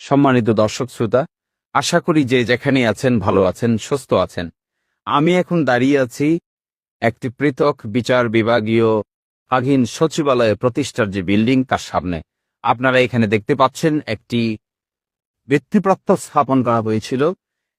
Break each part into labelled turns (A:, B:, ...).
A: সম্মানিত দর্শক শ্রোতা, আশা করি যে যেখানে আছেন ভালো আছেন, সুস্থ আছেন। আমি এখন দাঁড়িয়ে আছি একটি পৃথক বিচার বিভাগীয় স্বাধীন সচিবালয় প্রতিষ্ঠার যে বিল্ডিং তার সামনে। আপনারা এখানে দেখতে পাচ্ছেন একটি ভিত্তিপ্রস্তর স্থাপন করা হয়েছিল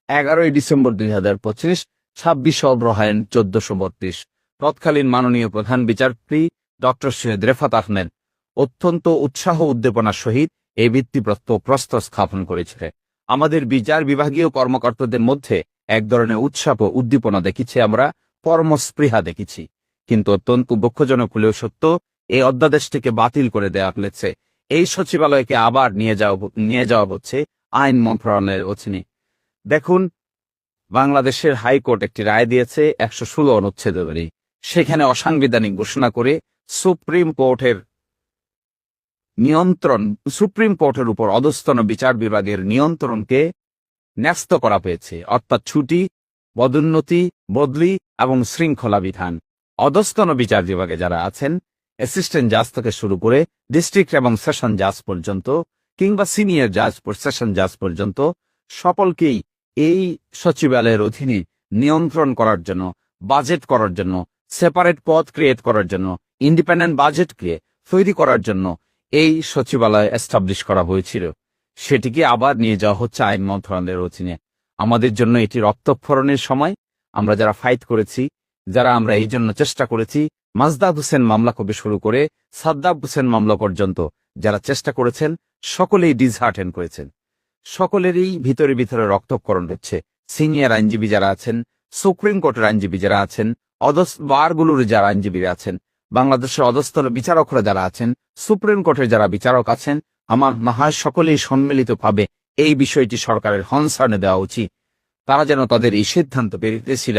A: 11ই ডিসেম্বর 2025, 26 অগ্রহায়ণ 1432। তৎকালীন মাননীয় প্রধান বিচারপতি ডক্টর সৈয়দ রেফাত আহমেদ অত্যন্ত উৎসাহ উদ্দীপনার সহিত এই ভিত্তিপ্রস্তর স্থাপন করেছিলেন। আমাদের বিচার বিভাগীয় কর্মকর্তাদের মধ্যে এক ধরনের উৎসাহ উদ্দীপনা দেখেছি, আমরা কর্মস্পৃহা দেখেছি। কিন্তু অত্যন্ত দুঃখজনক হলেও সত্য, এই অধ্যাদেশটিকে বাতিল করে দেওয়া হয়েছে। এই সচিবালয়কে আবার নিয়ে যাওয়া হচ্ছে আইন মন্ত্রণালয়ের অধীনে। দেখুন, বাংলাদেশের হাইকোর্ট একটি রায় দিয়েছে 116 অনুচ্ছেদে, সেখানে অসাংবিধানিক ঘোষণা করে সুপ্রিম কোর্টের উপর অধস্তন বিচার বিভাগের নিয়ন্ত্রণকে ন্যস্ত করা হয়েছে, অর্থাৎ ছুটি, পদোন্নতি, বদলি এবং শৃঙ্খলা বিধান। অধস্তন বিচার বিভাগে যারা আছেন, অ্যাসিস্ট্যান্ট জাজ থেকে শুরু করে ডিস্ট্রিক্ট এবং সেশন জাজ পর্যন্ত, কিংবা সিনিয়র জাজ সেশন জাজ পর্যন্ত, সকলকেই এই সচিবালয়ের অধীনে নিয়ন্ত্রণ করার জন্য, বাজেট করার জন্য, সেপারেট পদ ক্রিয়েট করার জন্য, ইন্ডিপেন্ডেন্ট বাজেটকে তৈরি করার জন্য এই সচিবালয় এস্টাবলিশ করা হয়েছিল। সেটিকে আবার নিয়ে যাওয়া হচ্ছে আইন মন্ত্রণালয়ের অধীনে। আমাদের জন্য এটি রক্তক্ষরণের সময়। আমরা যারা ফাইট করেছি, যারা আমরা এই জন্য চেষ্টা করেছি, মাজদাদ হোসেন মামলা থেকে শুরু করে সাদ্দাব হোসেন মামলা পর্যন্ত যারা চেষ্টা করেছেন, সকলেই ডিসহার্টেন করেছেন। সকলেরই ভিতরে ভিতরে রক্তক্ষরণ হচ্ছে। সিনিয়র আইনজীবী যারা আছেন, সুপ্রিম কোর্টের আইনজীবী যারা আছেন, বারগুলোর যারা আইনজীবীরা আছেন, বাংলাদেশের অধস্তন বিচারকরা যারা আছেন, সুপ্রিম কোর্টের যারা বিচারক আছেন, আমার মনে সকলেই সম্মিলিতভাবে এই বিষয়টি সরকারের কনসার্নে দেওয়া উচিত। তারা যেন তাদের এই সিদ্ধান্ত পেরিতেছিল।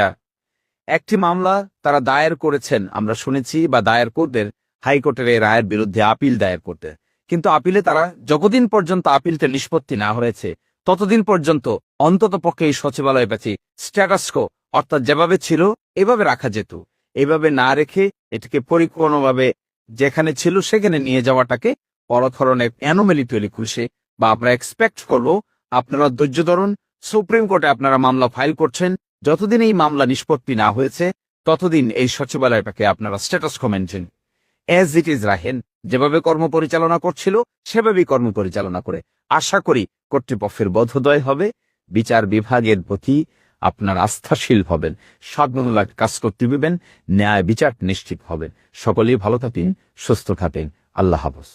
A: একটি মামলা তারা দায়ের করেছেন, আমরা শুনেছি, বা দায়ের করতেন হাইকোর্টের এই রায়ের বিরুদ্ধে আপিল দায়ের করতে। কিন্তু আপিলে তারা যতদিন পর্যন্ত আপিলটা নিষ্পত্তি না হয়েছে, ততদিন পর্যন্ত অন্তত পক্ষে এই সচিবালয় পেছি স্ট্যাটাস কো, অর্থাৎ যেভাবে ছিল এভাবে রাখা যেত। এভাবে না রেখে এটাকে পরিপূর্ণভাবে যেখানে ছিল সেখানে নিয়ে যাওয়াটাকে বড় ধরনের অ্যানোমেলি তৈরি করছে। বা আমরা এক্সপেক্ট করবো আপনারা ধৈর্য ধরুন, সুপ্রিম কোর্টে আপনারা মামলা ফাইল করছেন, যতদিন এই মামলা নিষ্পত্তি না হয়েছে ততদিন এই সচিবালয়টাকে আপনারা status co maintain as it is রাখেন। যেভাবে কর্ম পরিচালনা করছিল সেভাবেই কর্ম পরিচালনা করে আশা করি কর্তৃপক্ষের বোধোদয় হবে, বিচার বিভাগের প্রতি আপনার আস্থাশীল হবেন, সাধনামূলক কাজ করতে দিবেন, ন্যায় বিচার নিশ্চিত হবেন। সকলেই ভালো থাকেন, সুস্থ থাকেন। আল্লাহ হাফেজ।